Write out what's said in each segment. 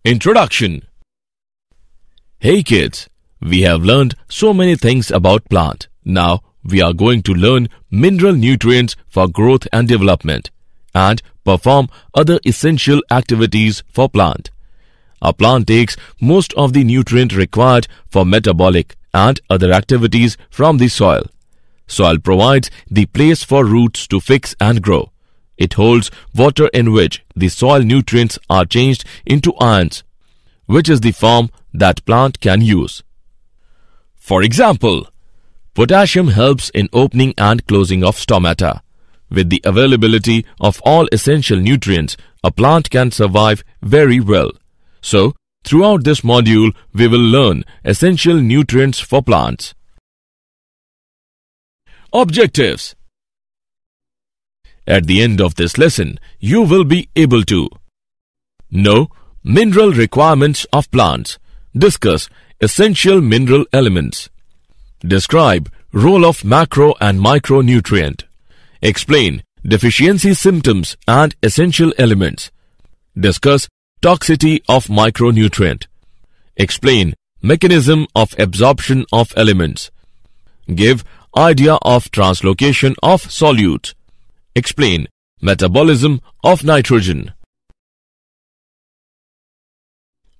Introduction. Hey kids, we have learned so many things about plant. Now we are going to learn mineral nutrients for growth and development and perform other essential activities for plant. A plant takes most of the nutrient required for metabolic and other activities from the soil. Soil provides the place for roots to fix and grow. It holds water in which the soil nutrients are changed into ions, which is the form that plant can use. For example, potassium helps in opening and closing of stomata. With the availability of all essential nutrients, a plant can survive very well. So, throughout this module, we will learn essential nutrients for plants. Objectives. At the end of this lesson, you will be able to know mineral requirements of plants, discuss essential mineral elements, describe role of macro and micronutrient, explain deficiency symptoms and essential elements, discuss toxicity of micronutrient, explain mechanism of absorption of elements, give idea of translocation of solutes, explain metabolism of nitrogen.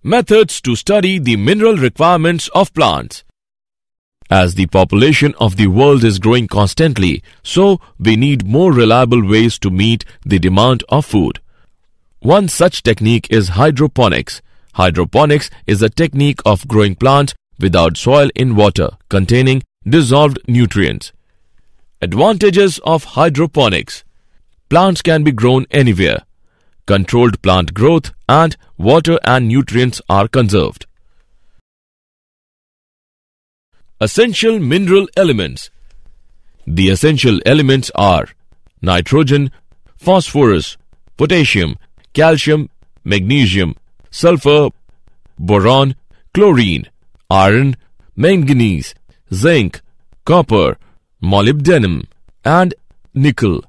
Methods to study the mineral requirements of plants. As the population of the world is growing constantly, so we need more reliable ways to meet the demand of food. One such technique is hydroponics. Hydroponics is a technique of growing plants without soil in water containing dissolved nutrients. Advantages of hydroponics. Plants can be grown anywhere. Controlled plant growth and water and nutrients are conserved. Essential mineral elements. The essential elements are nitrogen, phosphorus, potassium, calcium, magnesium, sulfur, boron, chlorine, iron, manganese, zinc, copper, molybdenum, and nickel.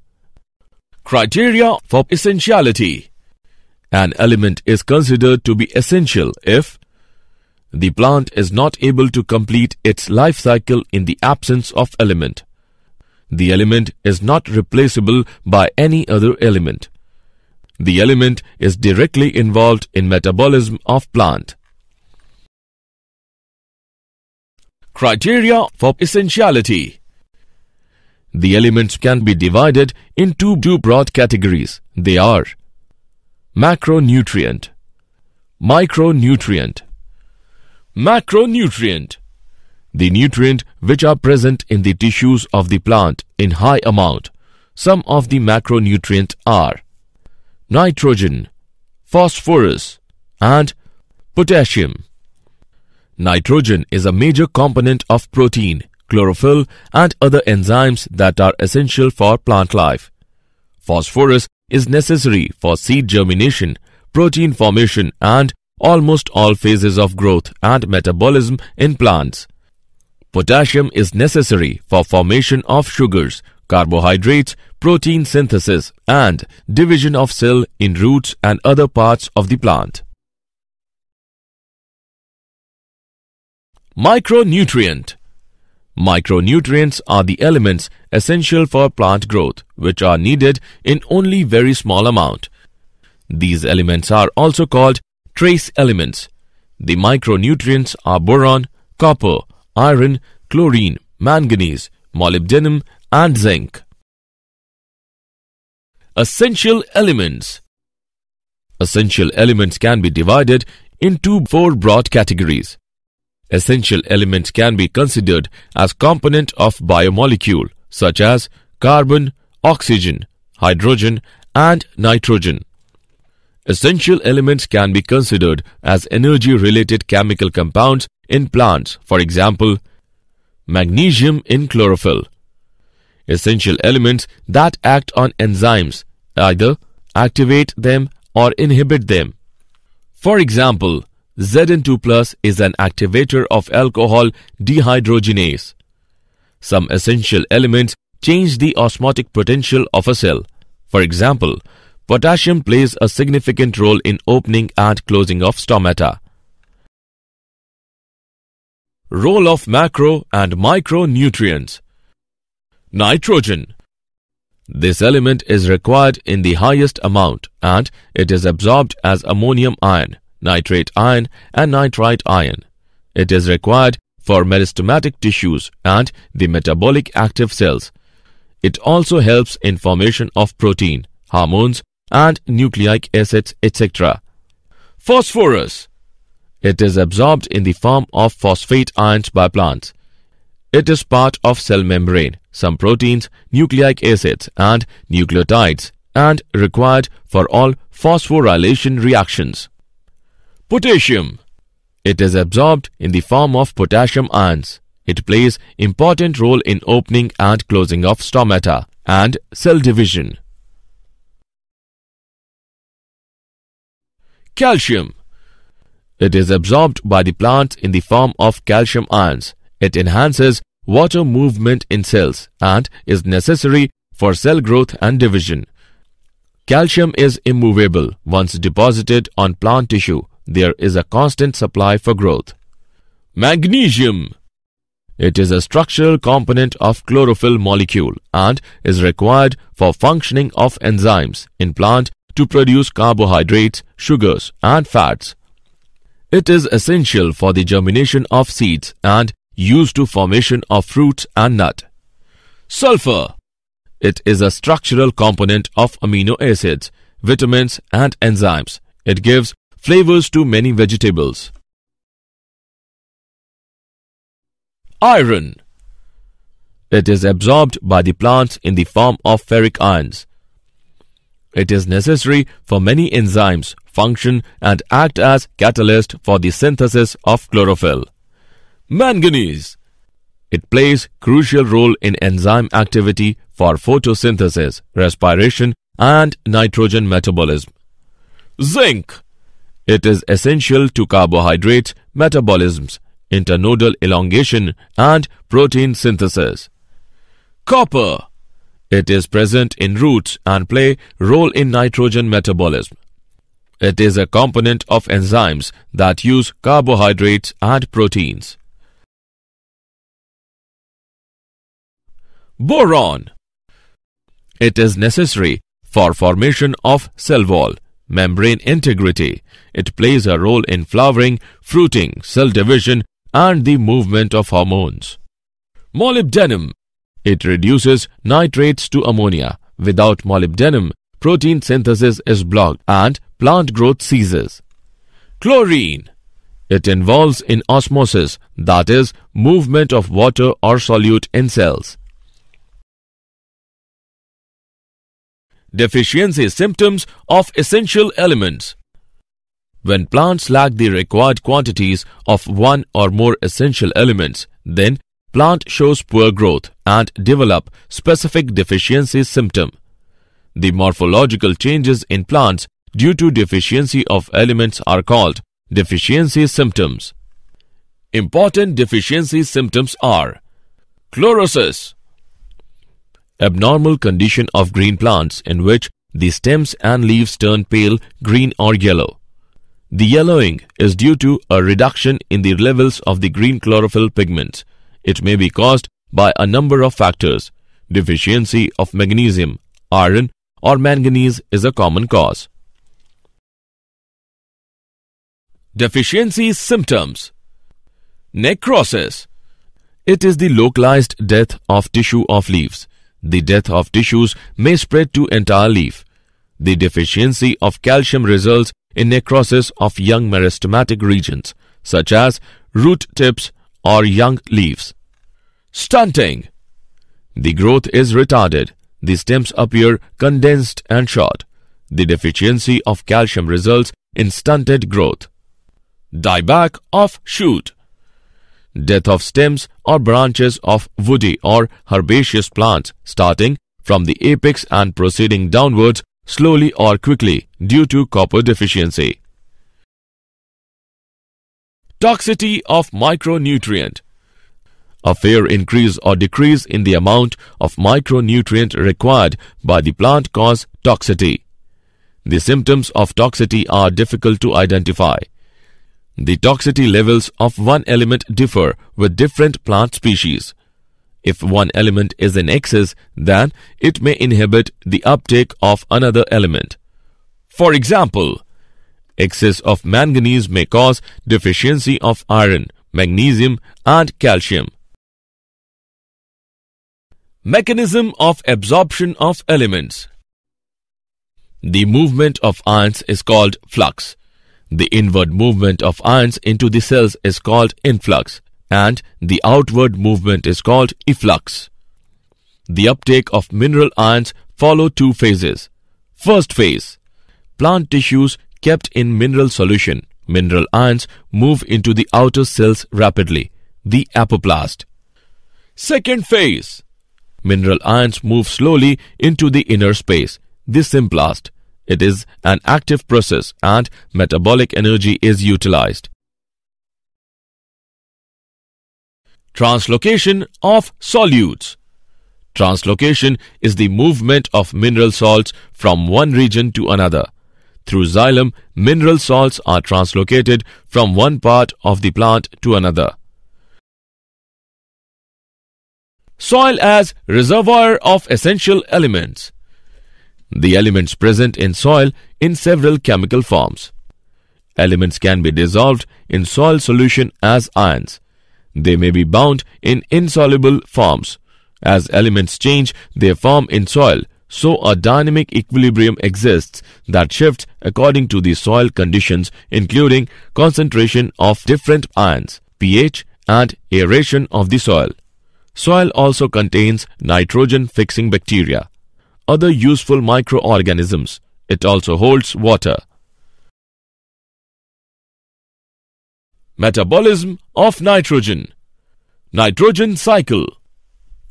Criteria for essentiality. An element is considered to be essential if the plant is not able to complete its life cycle in the absence of element. The element is not replaceable by any other element. The element is directly involved in metabolism of plant. Criteria for essentiality. The elements can be divided into two broad categories. They are macronutrient, micronutrient. Macronutrient. The nutrient which are present in the tissues of the plant in high amount. Some of the macronutrients are nitrogen, phosphorus, and potassium. Nitrogen is a major component of protein, chlorophyll, and other enzymes that are essential for plant life. Phosphorus is necessary for seed germination, protein formation, and almost all phases of growth and metabolism in plants. Potassium is necessary for formation of sugars, carbohydrates, protein synthesis, and division of cell in roots and other parts of the plant. Micronutrient. Micronutrients are the elements essential for plant growth, which are needed in only very small amount. These elements are also called trace elements. The micronutrients are boron, copper, iron, chlorine, manganese, molybdenum, and zinc. Essential elements. Essential elements can be divided into four broad categories. Essential elements can be considered as component of biomolecule such as carbon, oxygen, hydrogen, and nitrogen. Essential elements can be considered as energy-related chemical compounds in plants, for example, magnesium in chlorophyll. Essential elements that act on enzymes, either activate them or inhibit them. For example, Zn2+ is an activator of alcohol dehydrogenase. Some essential elements change the osmotic potential of a cell. For example, Potassium plays a significant role in opening and closing of stomata. Role of macro and micronutrients. Nitrogen. This element is required in the highest amount and it is absorbed as ammonium ion, nitrate ion and nitrite ion. It is required for meristematic tissues and the metabolic active cells. It also helps in formation of protein, hormones and nucleic acids, etc. Phosphorus. It is absorbed in the form of phosphate ions by plants. It is part of cell membrane, some proteins, nucleic acids and nucleotides and required for all phosphorylation reactions. Potassium. It is absorbed in the form of potassium ions. It plays important role in opening and closing of stomata and cell division. Calcium. It is absorbed by the plants in the form of calcium ions. It enhances water movement in cells and is necessary for cell growth and division. Calcium is immovable. Once deposited on plant tissue, there is a constant supply for growth. Magnesium. It is a structural component of chlorophyll molecule and is required for functioning of enzymes in plant to produce carbohydrates, sugars and fats. It is essential for the germination of seeds and used to formation of fruits and nut. Sulfur. It is a structural component of amino acids, vitamins and enzymes. It gives flavors to many vegetables. Iron. It is absorbed by the plants in the form of ferric ions. It is necessary for many enzymes function and act as catalyst for the synthesis of chlorophyll. Manganese. It plays crucial role in enzyme activity for photosynthesis, respiration and nitrogen metabolism. Zinc. It is essential to carbohydrate metabolisms, internodal elongation and protein synthesis. Copper. It is present in roots and play role in nitrogen metabolism. It is a component of enzymes that use carbohydrates and proteins. Boron. It is necessary for formation of cell wall, membrane integrity. It plays a role in flowering, fruiting, cell division and the movement of hormones. Molybdenum. It reduces nitrates to ammonia. Without molybdenum, protein synthesis is blocked and plant growth ceases. Chlorine. It involves in osmosis, that is, movement of water or solute in cells. Deficiency symptoms of essential elements. When plants lack the required quantities of one or more essential elements, then plant shows poor growth and develop specific deficiency symptom. The morphological changes in plants due to deficiency of elements are called deficiency symptoms. Important deficiency symptoms are chlorosis, abnormal condition of green plants in which the stems and leaves turn pale green or yellow. The yellowing is due to a reduction in the levels of the green chlorophyll pigments. It may be caused by a number of factors. Deficiency of magnesium, iron or manganese is a common cause. Deficiency symptoms. Necrosis. It is the localized death of tissue of leaves. The death of tissues may spread to entire leaf. The deficiency of calcium results in necrosis of young meristematic regions, such as root tips or young leaves. Stunting. The growth is retarded. The stems appear condensed and short. The deficiency of calcium results in stunted growth. Dieback of shoot. Death of stems or branches of woody or herbaceous plants starting from the apex and proceeding downwards slowly or quickly due to copper deficiency. Toxicity of micronutrient. A fair increase or decrease in the amount of micronutrient required by the plant cause toxicity. The symptoms of toxicity are difficult to identify. The toxicity levels of one element differ with different plant species. If one element is in excess, then it may inhibit the uptake of another element. For example, excess of manganese may cause deficiency of iron, magnesium, and calcium. Mechanism of absorption of elements. The movement of ions is called flux. The inward movement of ions into the cells is called influx, and the outward movement is called efflux. The uptake of mineral ions follow two phases. First phase. Plant tissues kept in mineral solution. Mineral ions move into the outer cells rapidly, the apoplast. Second phase. Mineral ions move slowly into the inner space, the symplast. It is an active process and metabolic energy is utilized. Translocation of solutes. Translocation is the movement of mineral salts from one region to another. Through xylem, mineral salts are translocated from one part of the plant to another. Soil as reservoir of essential elements. The elements present in soil in several chemical forms. Elements can be dissolved in soil solution as ions. They may be bound in insoluble forms. As elements change their form in soil, so a dynamic equilibrium exists that shifts according to the soil conditions, including concentration of different ions, pH, and aeration of the soil. Soil also contains nitrogen-fixing bacteria, other useful microorganisms. It also holds water. Metabolism of nitrogen. Nitrogen cycle.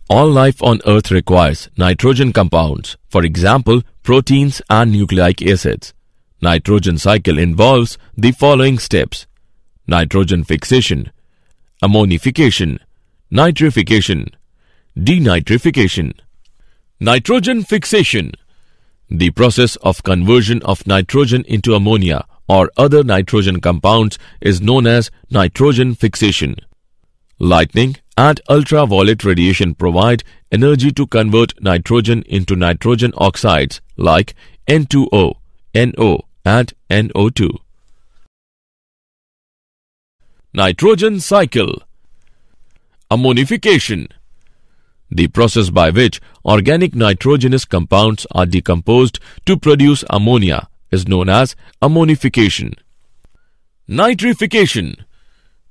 All life on Earth requires nitrogen compounds, for example, proteins and nucleic acids. Nitrogen cycle involves the following steps: nitrogen fixation, ammonification, nitrification, denitrification. Nitrogen fixation. The process of conversion of nitrogen into ammonia or other nitrogen compounds is known as nitrogen fixation. Lightning and ultraviolet radiation provide energy to convert nitrogen into nitrogen oxides like N2O, NO, and NO2. Nitrogen cycle. Ammonification. The process by which organic nitrogenous compounds are decomposed to produce ammonia is known as ammonification. Nitrification.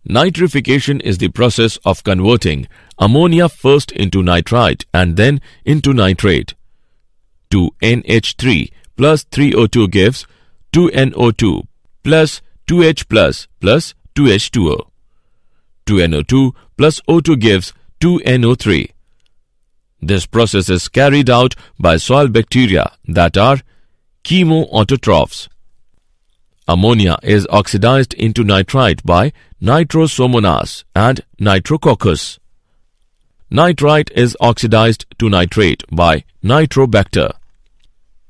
Nitrification is the process of converting ammonia first into nitrite and then into nitrate. 2NH3 plus 3O2 gives 2NO2 plus 2H plus 2H2O. 2NO2 plus O2 gives 2NO3. This process is carried out by soil bacteria that are chemoautotrophs. Ammonia is oxidized into nitrite by Nitrosomonas and Nitrococcus. Nitrite is oxidized to nitrate by Nitrobacter.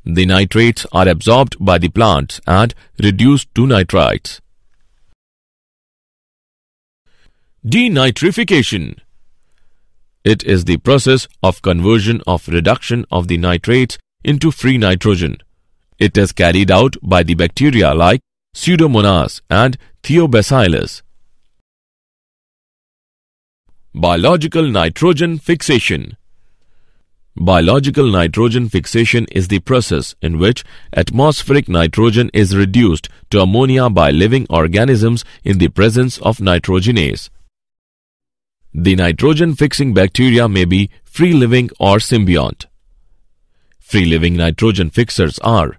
The nitrates are absorbed by the plants and reduced to nitrites. Denitrification. It is the process of conversion of reduction of the nitrates into free nitrogen. It is carried out by the bacteria like Pseudomonas and Thiobacillus. Biological nitrogen fixation. Biological nitrogen fixation is the process in which atmospheric nitrogen is reduced to ammonia by living organisms in the presence of nitrogenase. The nitrogen-fixing bacteria may be free-living or symbiont. Free-living nitrogen fixers are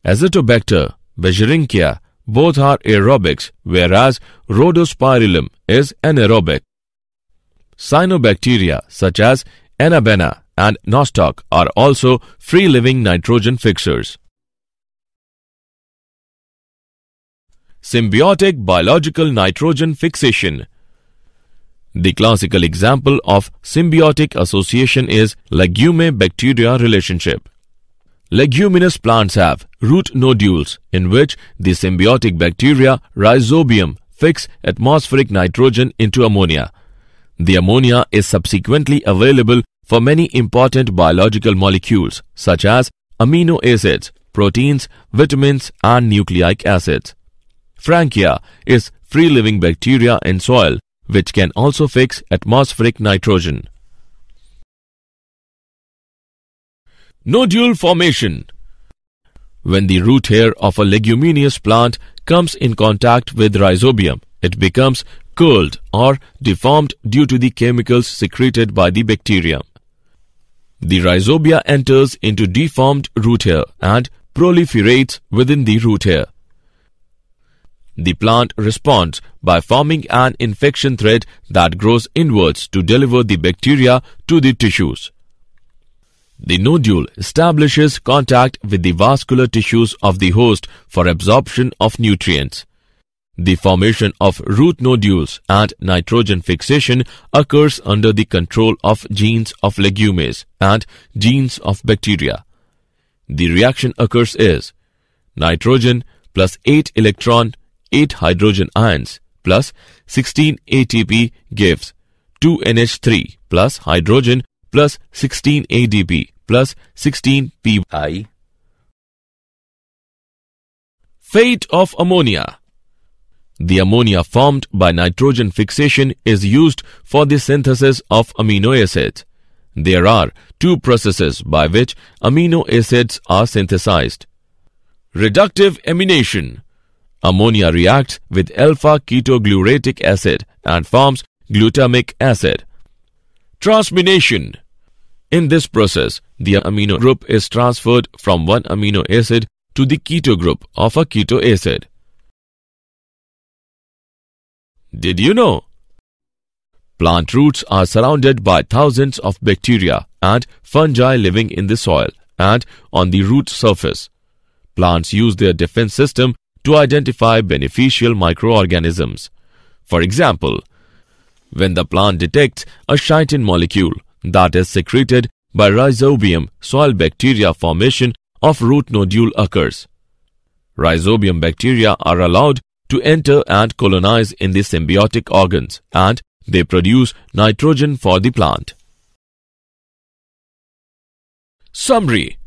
Azotobacter, Bergeringia. Both are aerobics, whereas Rhodospirillum is anaerobic. Cyanobacteria such as Anabena and Nostoc are also free-living nitrogen fixers. Symbiotic biological nitrogen fixation. The classical example of symbiotic association is legume-bacteria relationship. Leguminous plants have root nodules in which the symbiotic bacteria Rhizobium fix atmospheric nitrogen into ammonia. The ammonia is subsequently available for many important biological molecules such as amino acids, proteins, vitamins and nucleic acids. Frankia is free-living bacteria in soil which can also fix atmospheric nitrogen. Nodule formation. When the root hair of a leguminous plant comes in contact with rhizobium, it becomes curled or deformed due to the chemicals secreted by the bacterium. The rhizobia enters into deformed root hair and proliferates within the root hair. The plant responds by forming an infection thread that grows inwards to deliver the bacteria to the tissues. The nodule establishes contact with the vascular tissues of the host for absorption of nutrients. The formation of root nodules and nitrogen fixation occurs under the control of genes of legumes and genes of bacteria. The reaction occurs is nitrogen plus 8 electron, 8 hydrogen ions plus 16 ATP gives 2NH3 plus hydrogen plus 16 ADP plus 16 Pi. Fate of ammonia. The ammonia formed by nitrogen fixation is used for the synthesis of amino acids. There are two processes by which amino acids are synthesized. Reductive amination. Ammonia reacts with alpha-ketoglutarate acid and forms glutamic acid. Transmination. In this process, the amino group is transferred from one amino acid to the keto group of a keto acid. Did you know? Plant roots are surrounded by thousands of bacteria and fungi living in the soil and on the root surface. Plants use their defense system to identify beneficial microorganisms. For example, when the plant detects a chitin molecule that is secreted by rhizobium, soil bacteria formation of root nodule occurs. Rhizobium bacteria are allowed to enter and colonize in the symbiotic organs and they produce nitrogen for the plant. Summary.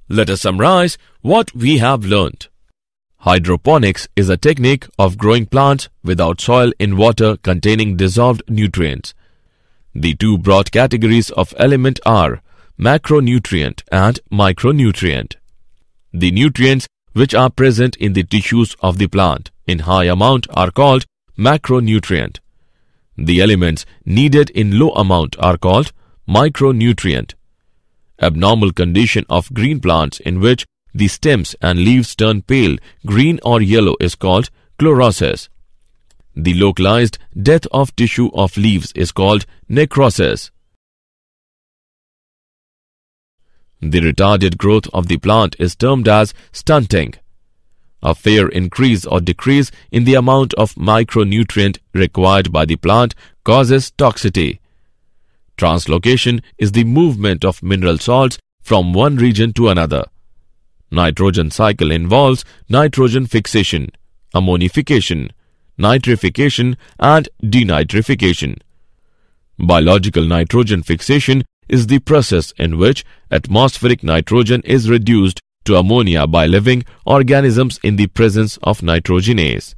Let us summarize what we have learnt. Hydroponics is a technique of growing plants without soil in water containing dissolved nutrients. The two broad categories of element are macronutrient and micronutrient. The nutrients which are present in the tissues of the plant in high amount are called macronutrient. The elements needed in low amount are called micronutrient. Abnormal condition of green plants in which the stems and leaves turn pale, green or yellow is called chlorosis. The localized death of tissue of leaves is called necrosis. The retarded growth of the plant is termed as stunting. A fair increase or decrease in the amount of micronutrient required by the plant causes toxicity. Translocation is the movement of mineral salts from one region to another. Nitrogen cycle involves nitrogen fixation, ammonification, nitrification and denitrification. Biological nitrogen fixation is the process in which atmospheric nitrogen is reduced to ammonia by living organisms in the presence of nitrogenase.